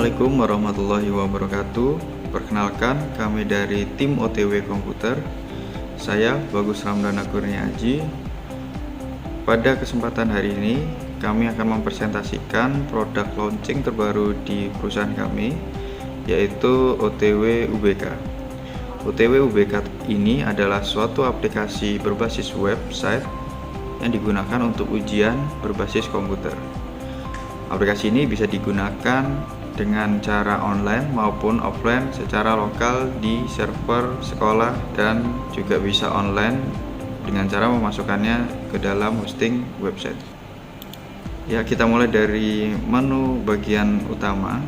Assalamualaikum warahmatullahi wabarakatuh. Perkenalkan, kami dari tim OTW Komputer. Saya Bagus Ramdana Kurniaji. Pada kesempatan hari ini, kami akan mempresentasikan produk launching terbaru di perusahaan kami, yaitu OTW UBK. OTW UBK ini adalah suatu aplikasi berbasis website yang digunakan untuk ujian berbasis komputer. Aplikasi ini bisa digunakan dengan cara online maupun offline secara lokal di server sekolah dan juga bisa online dengan cara memasukkannya ke dalam hosting website. Ya, kita mulai dari menu bagian utama.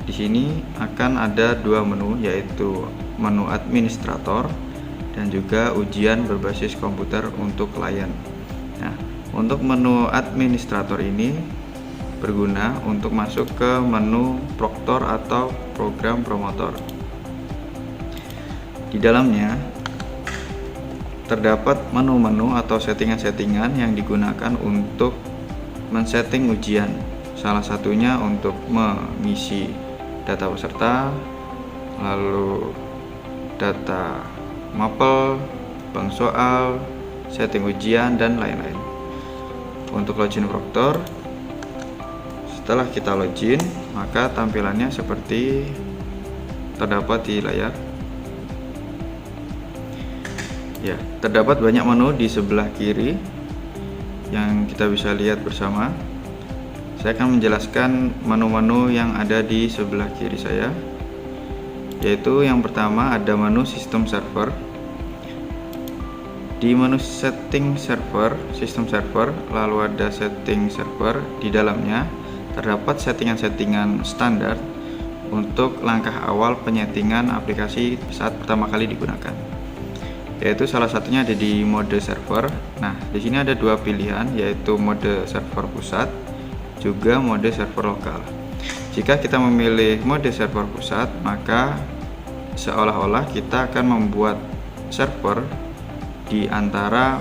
Di sini akan ada dua menu, yaitu menu administrator dan juga ujian berbasis komputer untuk klien. Nah, untuk menu administrator ini berguna untuk masuk ke menu proktor atau program promotor. Di dalamnya terdapat menu-menu atau settingan-settingan yang digunakan untuk men-setting ujian. Salah satunya untuk mengisi data peserta, lalu data mapel, bank soal, setting ujian, dan lain-lain. Untuk login proktor, setelah kita login, maka tampilannya seperti terdapat di layar. Ya, terdapat banyak menu di sebelah kiri yang kita bisa lihat bersama. Saya akan menjelaskan menu-menu yang ada di sebelah kiri saya, yaitu yang pertama ada menu sistem server. Di menu setting server, sistem server, lalu ada setting server. Di dalamnya terdapat settingan-settingan standar untuk langkah awal penyetingan aplikasi saat pertama kali digunakan, yaitu salah satunya ada di mode server. Nah, di sini ada dua pilihan, yaitu mode server pusat juga mode server lokal. Jika kita memilih mode server pusat, maka seolah-olah kita akan membuat server di antara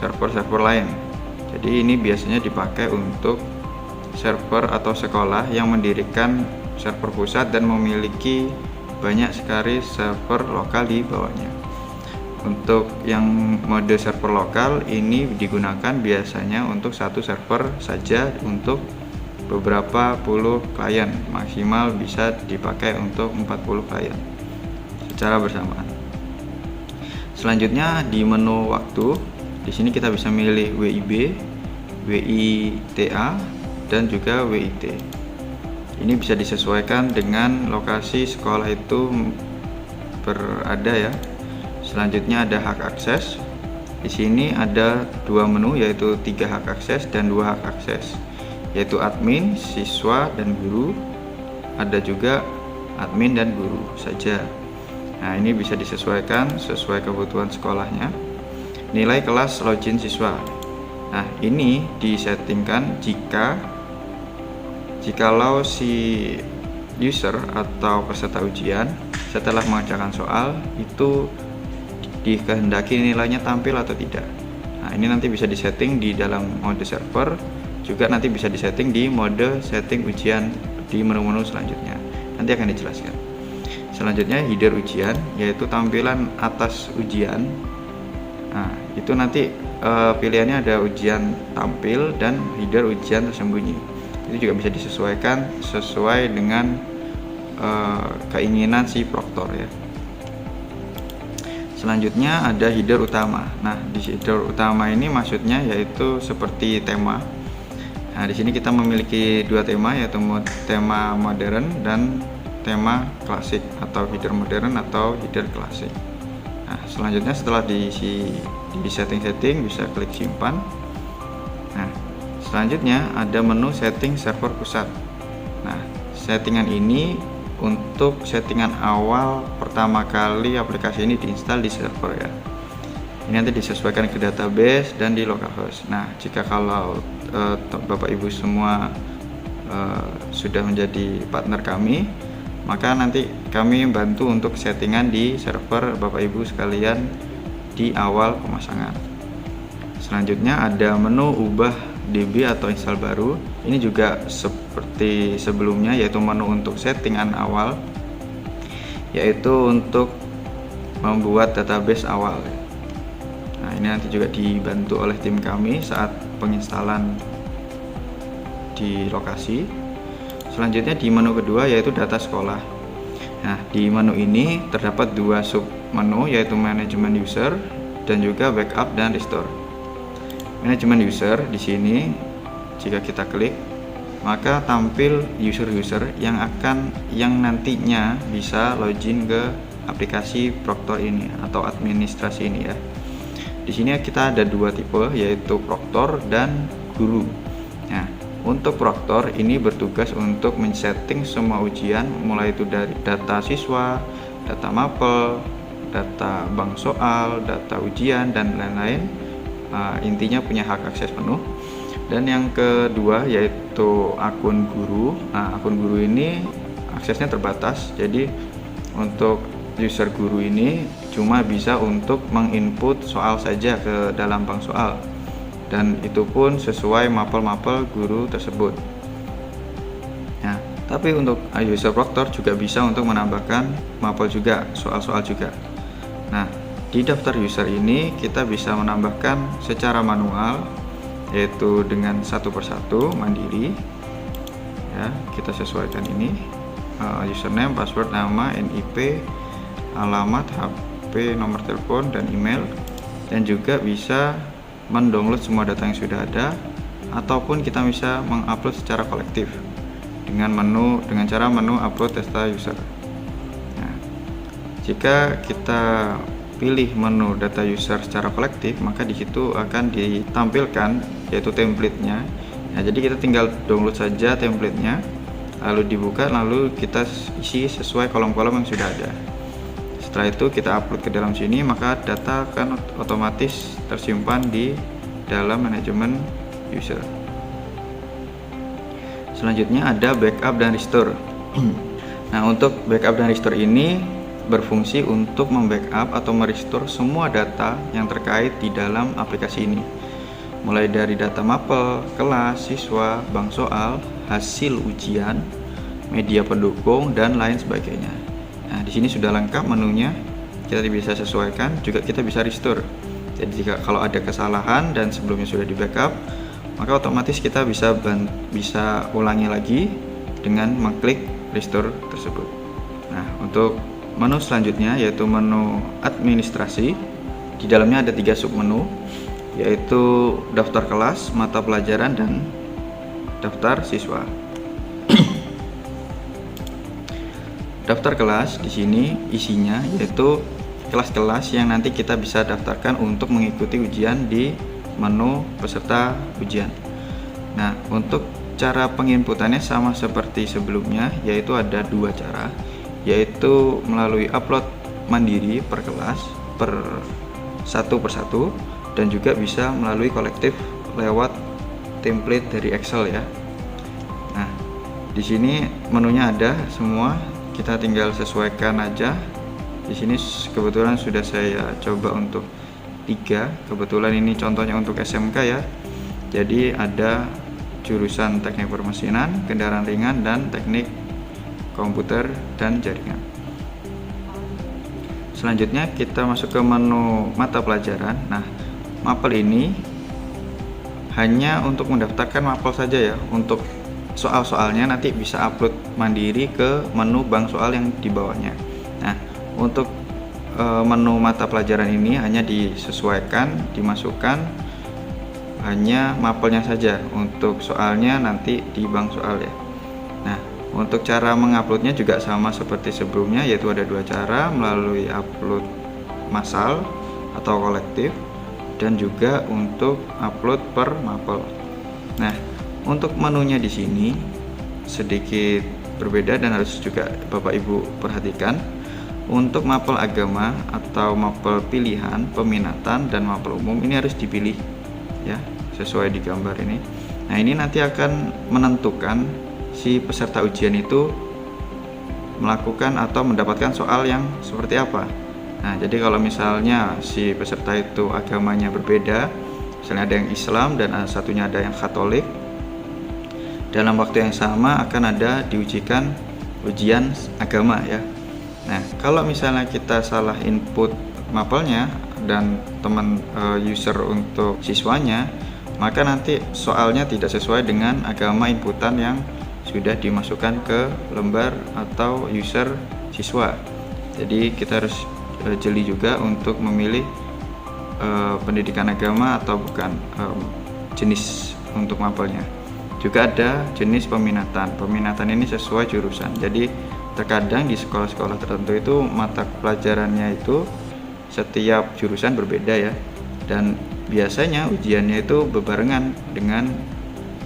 server-server lain. Jadi ini biasanya dipakai untuk server atau sekolah yang mendirikan server pusat dan memiliki banyak sekali server lokal di bawahnya. Untuk yang mode server lokal ini digunakan biasanya untuk satu server saja untuk beberapa puluh klien, maksimal bisa dipakai untuk 40 klien secara bersamaan. Selanjutnya di menu waktu, di sini kita bisa milih WIB, WITA, dan juga WIT. Ini bisa disesuaikan dengan lokasi sekolah itu berada ya. Selanjutnya ada hak akses. Di sini ada dua menu, yaitu 3 hak akses dan 2 hak akses, yaitu admin, siswa, dan guru. Ada juga admin dan guru saja. Nah, ini bisa disesuaikan sesuai kebutuhan sekolahnya. Nilai kelas login siswa. Nah, ini disettingkan jikalau si user atau peserta ujian setelah mengerjakan soal itu dikehendaki nilainya tampil atau tidak. Nah, ini nanti bisa disetting di dalam mode server, juga nanti bisa disetting di mode setting ujian di menu-menu selanjutnya. Nanti akan dijelaskan. Selanjutnya header ujian, yaitu tampilan atas ujian. Nah, itu nanti pilihannya ada ujian tampil dan header ujian tersembunyi. Itu juga bisa disesuaikan sesuai dengan keinginan si proktor ya. Selanjutnya ada header utama. Nah, di header utama ini maksudnya yaitu seperti tema. Nah, di sini kita memiliki dua tema, yaitu tema modern dan tema klasik, atau header modern atau header klasik. Nah, selanjutnya setelah di setting-setting bisa klik simpan. Nah, selanjutnya ada menu setting server pusat. Nah, settingan ini untuk settingan awal pertama kali aplikasi ini diinstal di server ya. Ini nanti disesuaikan ke database dan di localhost. Nah, jika kalau Bapak Ibu semua sudah menjadi partner kami, maka nanti kami bantu untuk settingan di server Bapak Ibu sekalian di awal pemasangan. Selanjutnya ada menu ubah DB atau install baru. ini juga seperti sebelumnya, yaitu menu untuk settingan awal, yaitu untuk membuat database awal. Nah, ini nanti juga dibantu oleh tim kami saat penginstalan di lokasi. Selanjutnya di menu kedua yaitu data sekolah. Nah, di menu ini terdapat dua sub menu, yaitu manajemen user dan juga backup dan restore. Manajemen user di sini jika kita klik maka tampil user-user yang nantinya bisa login ke aplikasi Proctor ini atau administrasi ini ya. Di sini kita ada dua tipe, yaitu Proctor dan guru. Nah, untuk Proctor ini bertugas untuk men-setting semua ujian, mulai itu dari data siswa, data mapel, data bank soal, data ujian dan lain-lain. Intinya punya hak akses penuh. Dan yang kedua yaitu akun guru. Nah, akun guru ini aksesnya terbatas, jadi untuk user guru ini cuma bisa untuk menginput soal saja ke dalam bank soal, dan itu pun sesuai mapel-mapel guru tersebut. Nah, tapi untuk user Proctor juga bisa untuk menambahkan mapel juga, soal-soal juga. Nah, di daftar user ini kita bisa menambahkan secara manual, yaitu dengan satu persatu mandiri ya. Kita sesuaikan ini, username, password, nama, NIP, alamat, HP, nomor telepon, dan email. Dan juga bisa mendownload semua data yang sudah ada, ataupun kita bisa mengupload secara kolektif dengan cara menu upload data user. Nah, jika kita pilih menu data user secara kolektif, maka di situ akan ditampilkan yaitu template-nya. Nah, jadi kita tinggal download saja template-nya, lalu dibuka, lalu kita isi sesuai kolom-kolom yang sudah ada. Setelah itu kita upload ke dalam sini, maka data akan otomatis tersimpan di dalam manajemen user. Selanjutnya ada backup dan restore. Nah, untuk backup dan restore ini berfungsi untuk membackup atau merestore semua data yang terkait di dalam aplikasi ini, mulai dari data mapel, kelas, siswa, bank soal, hasil ujian, media pendukung, dan lain sebagainya. Nah, di sini sudah lengkap menunya, kita bisa sesuaikan, juga kita bisa restore. Jadi kalau ada kesalahan dan sebelumnya sudah di backup, maka otomatis kita bisa ulangi lagi dengan mengklik restore tersebut. Nah, untuk menu selanjutnya yaitu menu administrasi. Di dalamnya ada 3 submenu, yaitu daftar kelas, mata pelajaran, dan daftar siswa. Daftar kelas di sini isinya yaitu kelas-kelas yang nanti kita bisa daftarkan untuk mengikuti ujian di menu peserta ujian. Nah, untuk cara penginputannya sama seperti sebelumnya, yaitu ada 2 cara, yaitu melalui upload mandiri per kelas satu persatu, dan juga bisa melalui kolektif lewat template dari Excel ya. Nah, di sini menunya ada semua, kita tinggal sesuaikan aja. Di sini kebetulan sudah saya coba untuk 3, kebetulan ini contohnya untuk SMK ya. Jadi ada jurusan teknik permesinan, kendaraan ringan, dan teknik komputer dan jaringan. Selanjutnya kita masuk ke menu mata pelajaran. Nah, mapel ini hanya untuk mendaftarkan mapel saja ya. Untuk soal-soalnya nanti bisa upload mandiri ke menu bank soal yang di bawahnya. Nah, untuk menu mata pelajaran ini hanya disesuaikan, dimasukkan hanya mapelnya saja. Untuk soalnya nanti di bank soal ya. Nah, untuk cara menguploadnya juga sama seperti sebelumnya, yaitu ada 2 cara, melalui upload massal atau kolektif, dan juga untuk upload per mapel. Nah, untuk menunya di sini sedikit berbeda dan harus juga Bapak Ibu perhatikan. Untuk mapel agama atau mapel pilihan, peminatan, dan mapel umum ini harus dipilih ya, sesuai di gambar ini. Nah, ini nanti akan menentukan si peserta ujian itu melakukan atau mendapatkan soal yang seperti apa. Nah, jadi kalau misalnya si peserta itu agamanya berbeda, misalnya ada yang Islam dan satunya ada yang Katolik, dalam waktu yang sama akan ada diujikan ujian agama ya. Nah, kalau misalnya kita salah input mapelnya dan teman user untuk siswanya, maka nanti soalnya tidak sesuai dengan agama inputan yang sudah dimasukkan ke lembar atau user siswa. Jadi kita harus jeli juga untuk memilih pendidikan agama atau bukan, jenis untuk mapelnya. Juga ada jenis peminatan. Peminatan ini sesuai jurusan. Jadi terkadang di sekolah-sekolah tertentu itu mata pelajarannya itu setiap jurusan berbeda ya, dan biasanya ujiannya itu berbarengan dengan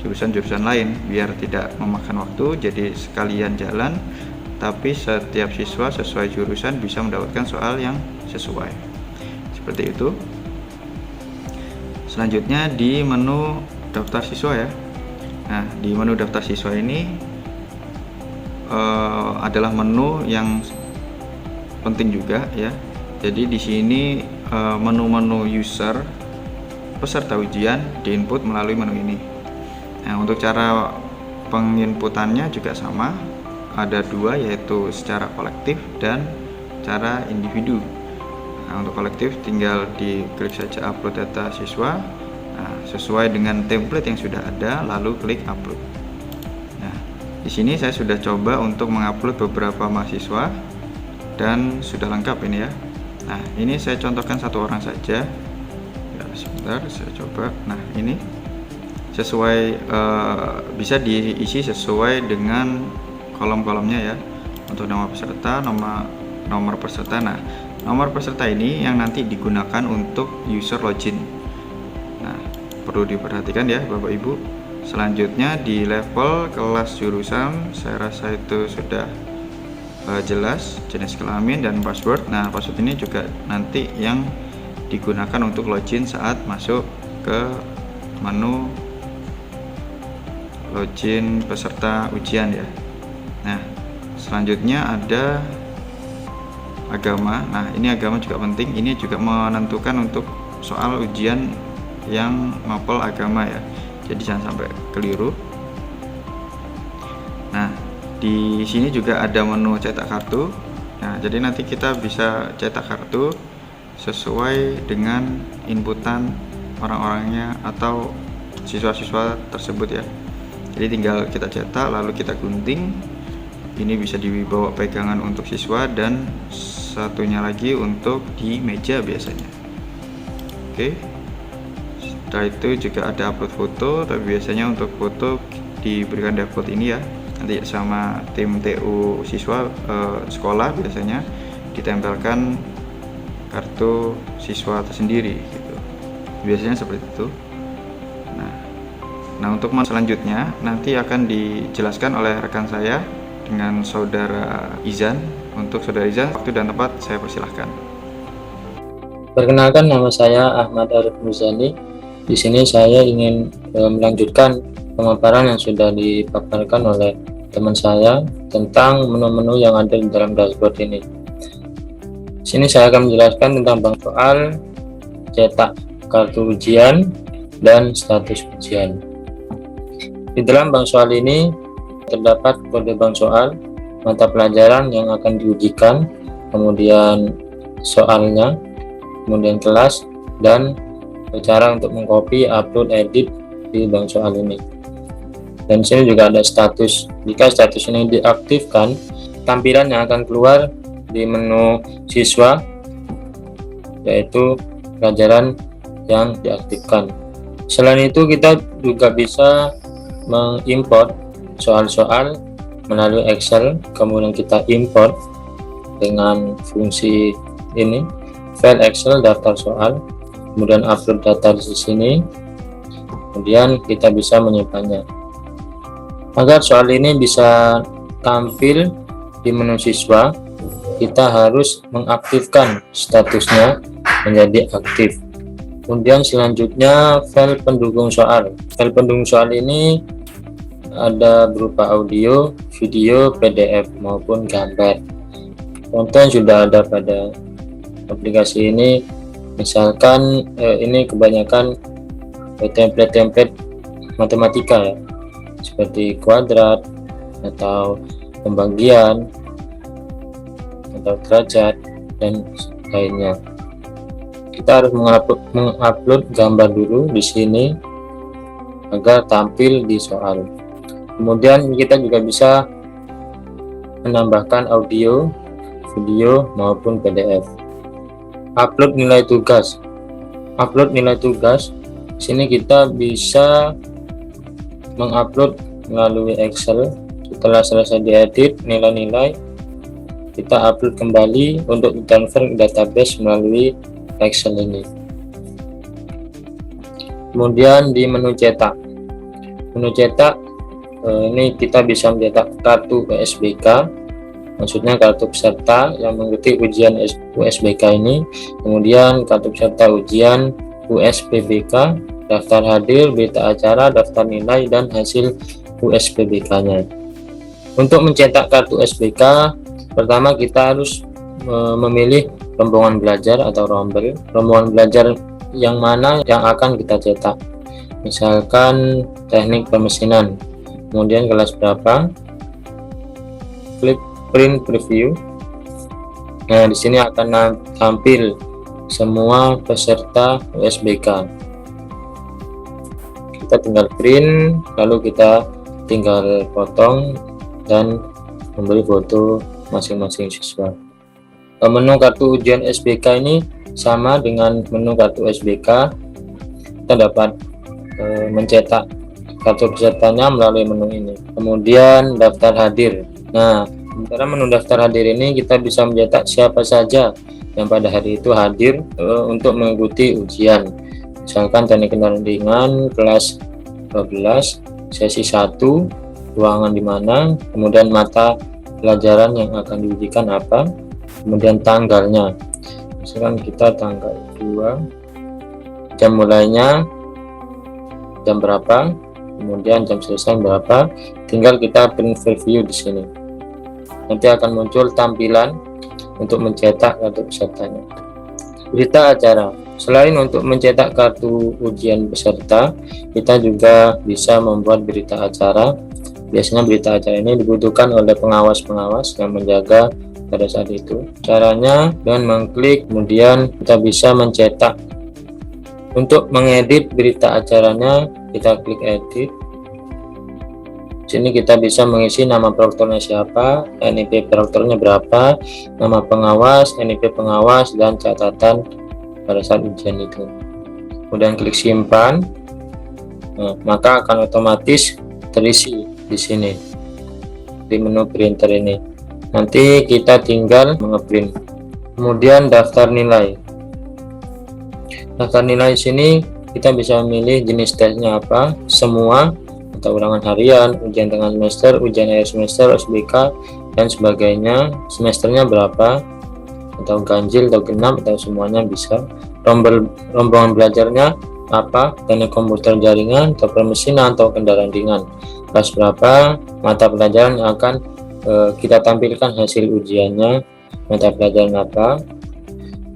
jurusan-jurusan lain biar tidak memakan waktu. Jadi sekalian jalan, tapi setiap siswa sesuai jurusan bisa mendapatkan soal yang sesuai. Seperti itu. Selanjutnya di menu daftar siswa ya. Nah, di menu daftar siswa ini adalah menu yang penting juga ya. Jadi di sini menu-menu user peserta ujian diinput melalui menu ini. Nah, untuk cara penginputannya juga sama, ada dua, yaitu secara kolektif dan cara individu. Nah, untuk kolektif tinggal diklik saja upload data siswa. Nah, sesuai dengan template yang sudah ada, lalu klik upload. Nah, di sini saya sudah coba untuk mengupload beberapa mahasiswa dan sudah lengkap ini ya. Nah, ini saya contohkan satu orang saja. Ya, sebentar saya coba. Nah, ini sesuai bisa diisi sesuai dengan kolom-kolomnya ya. Untuk nama peserta, nomor peserta. Nah, nomor peserta ini yang nanti digunakan untuk user login. Nah, perlu diperhatikan ya Bapak Ibu. Selanjutnya di level kelas jurusan, saya rasa itu sudah jelas, jenis kelamin dan password. Nah, password ini juga nanti yang digunakan untuk login saat masuk ke menu login peserta ujian ya. Nah, selanjutnya ada agama. Nah, ini agama juga penting. Ini juga menentukan untuk soal ujian yang mapel agama ya. Jadi jangan sampai keliru. Nah, di sini juga ada menu cetak kartu. Nah, jadi nanti kita bisa cetak kartu sesuai dengan inputan orang-orangnya atau siswa-siswa tersebut ya. Jadi tinggal kita cetak lalu kita gunting. Ini bisa dibawa pegangan untuk siswa dan satunya lagi untuk di meja biasanya. Oke. Setelah itu juga ada upload foto, tapi biasanya untuk foto diberikan default ini ya. Nanti sama tim TU siswa sekolah biasanya ditempelkan kartu siswa tersendiri gitu. Biasanya seperti itu. Nah, untuk selanjutnya nanti akan dijelaskan oleh rekan saya dengan saudara Izan. Untuk saudara Izan, waktu dan tempat saya persilahkan. Perkenalkan, nama saya Ahmad Arif Muzani. Di sini saya ingin melanjutkan pemaparan yang sudah dipaparkan oleh teman saya tentang menu-menu yang ada di dalam dashboard ini. Di sini saya akan menjelaskan tentang bank soal, cetak kartu ujian, dan status ujian. Di dalam bank soal ini terdapat kode bank soal, mata pelajaran yang akan diujikan, kemudian soalnya, kemudian kelas, dan cara untuk mengcopy, upload, edit di bank soal ini. Dan sini juga ada status. Jika status ini diaktifkan, tampilan yang akan keluar di menu siswa yaitu pelajaran yang diaktifkan. Selain itu, kita juga bisa mengimport soal-soal melalui Excel, kemudian kita import dengan fungsi ini, file Excel daftar soal, kemudian upload data di sini, kemudian kita bisa menyimpannya. Agar soal ini bisa tampil di menu siswa, kita harus mengaktifkan statusnya menjadi aktif. Kemudian selanjutnya file pendukung soal. File pendukung soal ini ada berupa audio, video, PDF maupun gambar. Contoh yang sudah ada pada aplikasi ini, misalkan ini kebanyakan template-template matematika ya, seperti kuadrat atau pembagian atau derajat dan lainnya. Kita harus mengupload gambar dulu di sini agar tampil di soal. Kemudian kita juga bisa menambahkan audio, video maupun PDF. Upload nilai tugas. Upload nilai tugas. Sini kita bisa mengupload melalui Excel. Setelah selesai diedit nilai-nilai, kita upload kembali untuk ditransfer ke database melalui Excel ini. Kemudian di menu cetak. Menu cetak ini kita bisa mencetak kartu USBK, maksudnya kartu peserta yang mengikuti ujian USBK ini. Kemudian kartu peserta ujian USPBK, daftar hadir, berita acara, daftar nilai, dan hasil USPBK-nya. Untuk mencetak kartu USBK, pertama kita harus memilih rombongan belajar atau rombel. Rombongan belajar yang mana yang akan kita cetak, misalkan teknik permesinan, kemudian kelas berapa, klik print preview. Nah, di sini akan tampil semua peserta USBK. Kita tinggal print, lalu kita tinggal potong dan memberi foto masing-masing siswa. Menu kartu ujian SBK ini sama dengan menu kartu SBK. Kita dapat mencetak kartu pesertanya melalui menu ini. Kemudian daftar hadir. Nah, pada menu daftar hadir ini kita bisa mencetak siapa saja yang pada hari itu hadir untuk mengikuti ujian. Misalkan teknik kendaraan ringan kelas 12 sesi 1, ruangan di mana, kemudian mata pelajaran yang akan diujikan apa, kemudian tanggalnya, misalkan kita tanggal 2, jam mulainya jam berapa, kemudian jam selesai berapa. Tinggal kita print preview di sini. Nanti akan muncul tampilan untuk mencetak kartu pesertanya. Berita acara. Selain untuk mencetak kartu ujian peserta, kita juga bisa membuat berita acara. Biasanya berita acara ini dibutuhkan oleh pengawas-pengawas yang menjaga pada saat itu. Caranya dengan mengklik, kemudian kita bisa mencetak. Untuk mengedit berita acaranya, kita klik edit. Sini kita bisa mengisi nama proktornya siapa, NIP proktornya berapa, nama pengawas, NIP pengawas, dan catatan pada saat ujian itu. Kemudian klik simpan. Nah, maka akan otomatis terisi di sini di menu printer ini. Nanti kita tinggal mengeprint. Kemudian daftar nilai. Daftar nilai sini kita bisa memilih jenis tesnya apa, semua atau ulangan harian, ujian tengah semester, ujian akhir semester, SBK, dan sebagainya. Semesternya berapa, atau ganjil atau genap atau semuanya bisa. Rombongan belajarnya apa, teknik komputer jaringan atau permesinan atau kendaraan ringan. Kelas berapa, mata pelajaran yang akan kita tampilkan hasil ujiannya, mata pelajaran apa.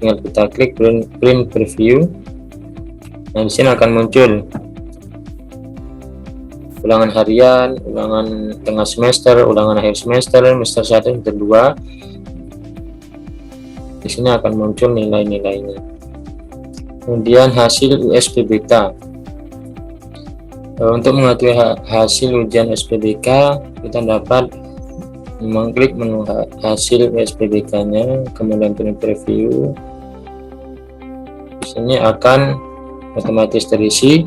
Tinggal kita klik print preview. Nah, di sini akan muncul ulangan harian, ulangan tengah semester, ulangan akhir semester, semester 1, semester 2. Di sini akan muncul nilai-nilainya. Kemudian hasil USPBK. Untuk mengetahui hasil ujian USPBK, kita dapat mengklik menu hasil USPBK-nya, kemudian print preview. Di sini akan otomatis terisi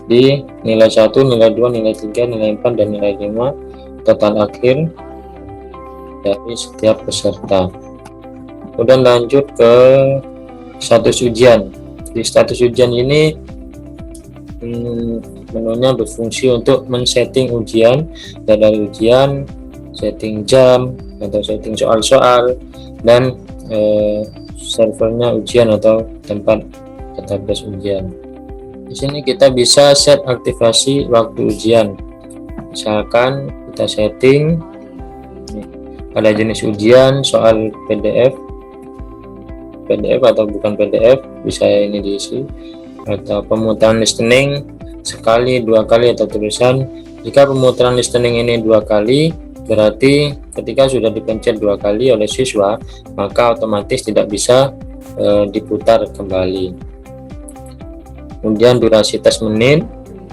di nilai 1, nilai 2, nilai 3, nilai 4, dan nilai 5 total akhir dari setiap peserta. Kemudian lanjut ke status ujian. Di status ujian ini menunya berfungsi untuk men-setting ujian, dari ujian, setting jam atau setting soal-soal, dan servernya ujian atau tempat database ujian. Di sini kita bisa set aktivasi waktu ujian. Misalkan kita setting pada jenis ujian, soal PDF atau bukan PDF, bisa ini diisi, atau pemutaran listening sekali, 2 kali, atau tulisan Jika pemutaran listening ini 2 kali, berarti ketika sudah dipencet 2 kali oleh siswa, maka otomatis tidak bisa diputar kembali. Kemudian durasi tes menit,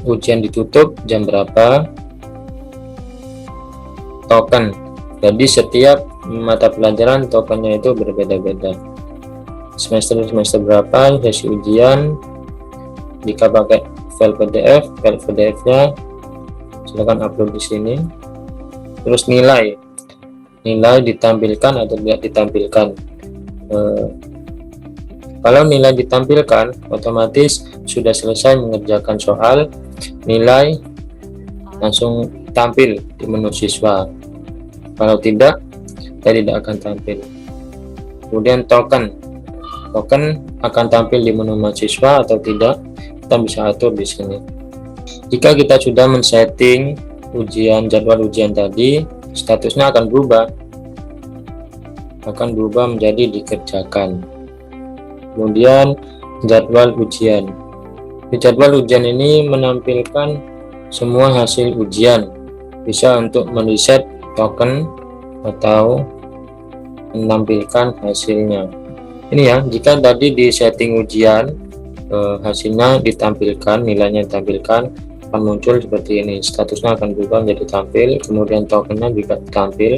ujian ditutup jam berapa, token. Jadi setiap mata pelajaran tokennya itu berbeda-beda. Semester berapa, sesi ujian, jika pakai file PDF-nya silakan upload di sini. Terus nilai ditampilkan atau tidak ditampilkan. Kalau nilai ditampilkan, otomatis sudah selesai mengerjakan soal, nilai langsung tampil di menu siswa. Kalau tidak, saya tidak akan tampil. Kemudian token akan tampil di menu mahasiswa atau tidak, kita bisa atur di sini. Jika kita sudah men-setting jadwal ujian tadi, statusnya akan berubah menjadi dikerjakan. Kemudian jadwal ujian. Di jadwal ujian ini menampilkan semua hasil ujian, bisa untuk mereset token atau menampilkan hasilnya. Ini ya, jika tadi di setting ujian hasilnya ditampilkan, nilainya ditampilkan, akan muncul seperti ini. Statusnya akan berubah menjadi tampil, kemudian tokennya juga tampil,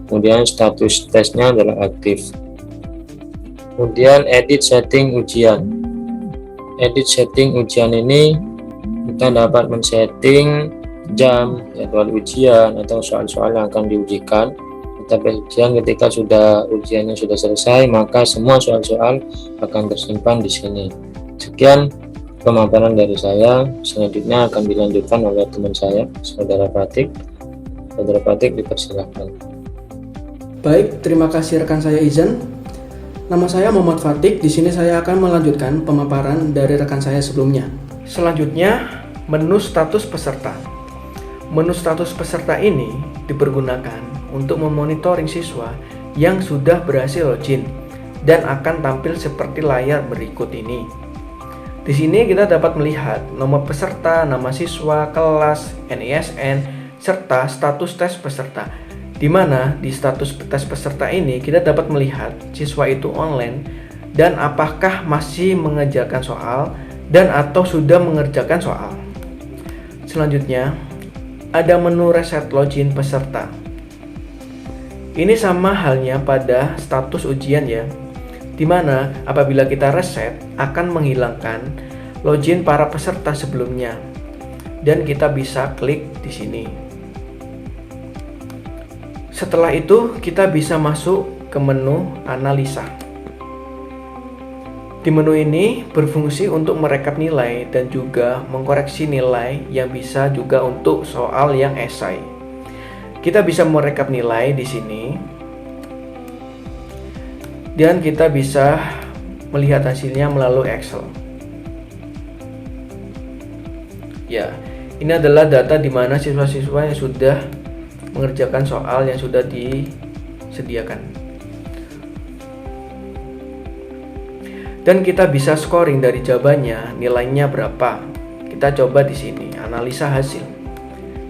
kemudian status tesnya adalah aktif. Kemudian edit setting ujian. Edit setting ujian ini kita dapat men-setting jam, jadwal ujian, atau soal-soal yang akan diujikan. Tapi ketika ujiannya sudah selesai, maka semua soal-soal akan tersimpan di sini. Sekian pemaparan dari saya. Selanjutnya akan dilanjutkan oleh teman saya, Saudara Fatik. Saudara Fatik, dipersilakan. Baik, terima kasih rekan saya Izan. Nama saya Muhammad Fatik. Di sini saya akan melanjutkan pemaparan dari rekan saya sebelumnya. Selanjutnya, menu status peserta. Menu status peserta ini dipergunakan untuk memonitoring siswa yang sudah berhasil login dan akan tampil seperti layar berikut ini. Di sini kita dapat melihat nomor peserta, nama siswa, kelas, NISN, serta status tes peserta. Di mana di status tes peserta ini kita dapat melihat siswa itu online dan apakah masih mengerjakan soal dan atau sudah mengerjakan soal. Selanjutnya, ada menu reset login peserta. Ini sama halnya pada status ujian ya, dimana apabila kita reset akan menghilangkan login para peserta sebelumnya, dan kita bisa klik di sini. Setelah itu kita bisa masuk ke menu analisa. Di menu ini berfungsi untuk merekap nilai dan juga mengkoreksi nilai yang bisa juga untuk soal yang esai. Kita bisa merekap nilai di sini dan kita bisa melihat hasilnya melalui Excel. Ya, ini adalah data di mana siswa-siswa yang sudah mengerjakan soal yang sudah disediakan. Dan kita bisa scoring dari jawabannya, nilainya berapa. Kita coba di sini, analisa hasil.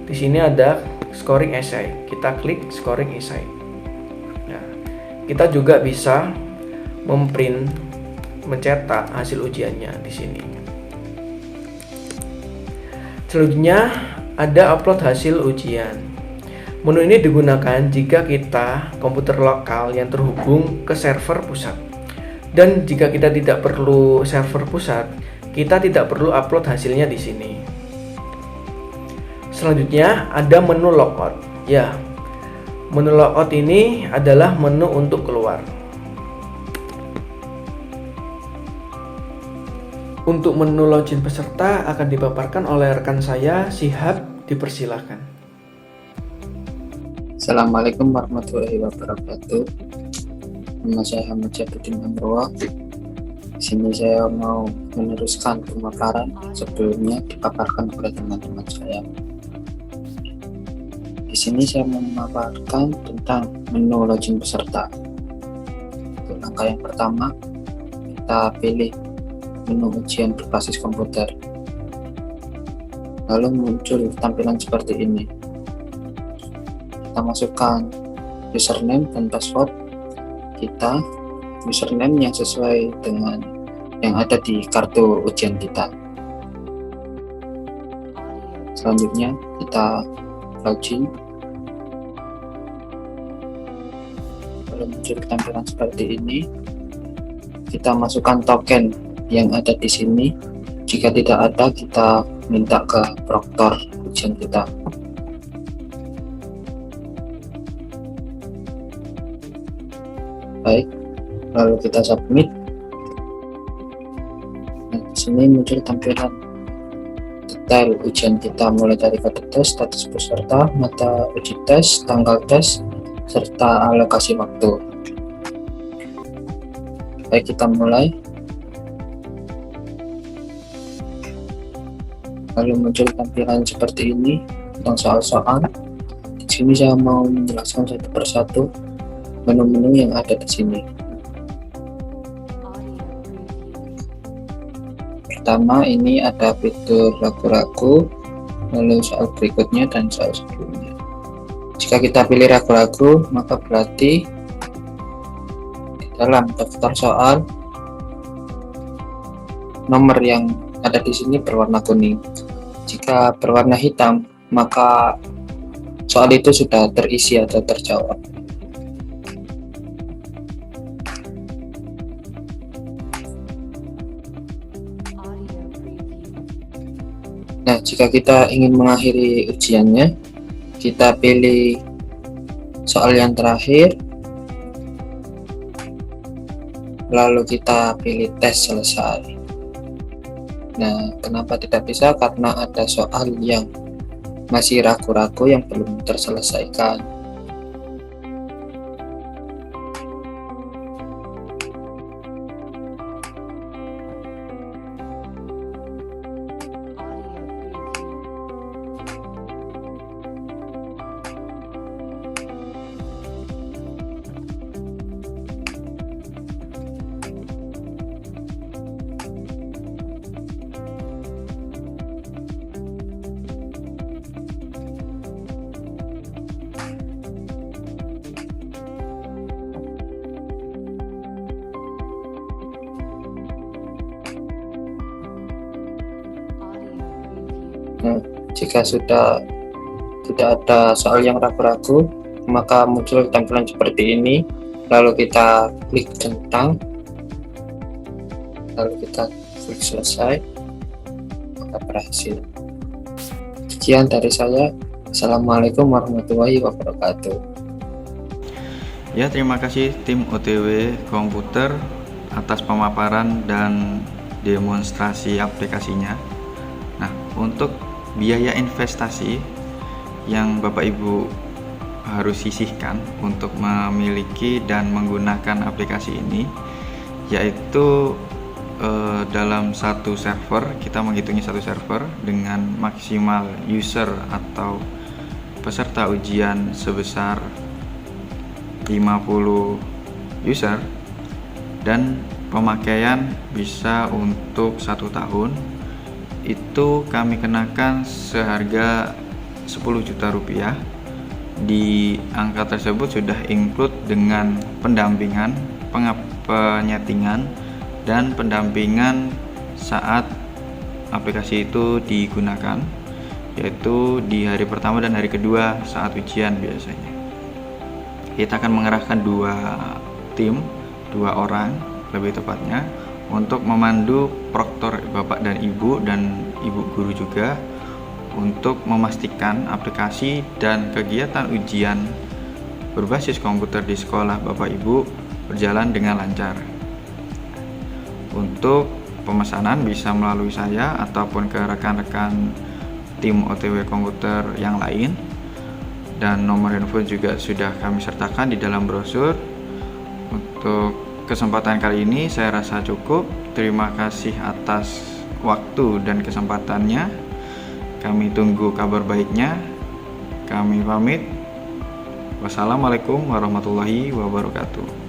Di sini ada scoring esai. Kita klik scoring esai. Nah, kita juga bisa mencetak hasil ujiannya di sini. Selanjutnya ada upload hasil ujian. Menu ini digunakan jika kita komputer lokal yang terhubung ke server pusat. Dan jika kita tidak perlu server pusat, kita tidak perlu upload hasilnya di sini. Selanjutnya ada menu logout. Ya, menu logout ini adalah menu untuk keluar. Untuk menu login peserta akan dipaparkan oleh rekan saya, Sihab, dipersilakan. Assalamualaikum warahmatullahi wabarakatuh. Nama saya Ahmad Jabuddin Amroa. Di sini saya mau meneruskan pemaparan sebelumnya dipaparkan oleh teman-teman saya. Di sini saya mau memaparkan tentang menu login peserta. Untuk langkah yang pertama, kita pilih menu ujian berbasis komputer. lalu muncul tampilan seperti ini. Kita masukkan username dan password kita, username yang sesuai dengan yang ada di kartu ujian kita. Selanjutnya kita login, lalu muncul tampilan seperti ini. Kita masukkan token yang ada di sini. Jika tidak ada, kita minta ke proktor ujian kita. Baik, lalu kita submit. Nah, di sini muncul tampilan detail ujian kita, mulai dari kode tes, status peserta, mata uji tes, tanggal tes, serta alokasi waktu. Baik, kita mulai. Lalu muncul tampilan seperti ini tentang soal-soal. Di sini saya mau menjelaskan satu persatu menu-menu yang ada di sini. Pertama, ini ada fitur ragu-ragu, lalu soal berikutnya dan soal sebelumnya. Jika kita pilih ragu-ragu, maka berarti di dalam daftar soal nomor yang ada di sini berwarna kuning. Jika berwarna hitam, maka soal itu sudah terisi atau terjawab. Nah, jika kita ingin mengakhiri ujiannya, kita pilih soal yang terakhir, lalu kita pilih tes selesai. Nah, kenapa tidak bisa? Karena ada soal yang masih ragu-ragu yang belum terselesaikan. Nah, jika sudah tidak ada soal yang ragu-ragu, maka muncul tampilan seperti ini. Lalu kita klik centang, lalu kita klik selesai, maka berhasil. Sekian dari saya. Assalamualaikum warahmatullahi wabarakatuh. Ya, terima kasih tim OTW Komputer atas pemaparan dan demonstrasi aplikasinya. Nah, untuk biaya investasi yang Bapak Ibu harus sisihkan untuk memiliki dan menggunakan aplikasi ini, yaitu dalam satu server, kita menghitungi satu server dengan maksimal user atau peserta ujian sebesar 50 user, dan pemakaian bisa untuk 1 tahun. Itu kami kenakan seharga 10 juta rupiah. Di angka tersebut sudah include dengan pendampingan, penyetingan, dan pendampingan saat aplikasi itu digunakan, yaitu di hari pertama dan hari kedua saat ujian biasanya. Kita akan mengerahkan 2 tim, 2 orang lebih tepatnya, untuk memandu proktor Bapak dan Ibu dan Ibu guru juga, untuk memastikan aplikasi dan kegiatan ujian berbasis komputer di sekolah Bapak Ibu berjalan dengan lancar. Untuk pemesanan bisa melalui saya ataupun ke rekan-rekan tim OTW komputer yang lain, dan nomor handphone juga sudah kami sertakan di dalam brosur. Untuk kesempatan kali ini saya rasa cukup. Terima kasih atas waktu dan kesempatannya. Kami tunggu kabar baiknya. Kami pamit. Wassalamualaikum warahmatullahi wabarakatuh.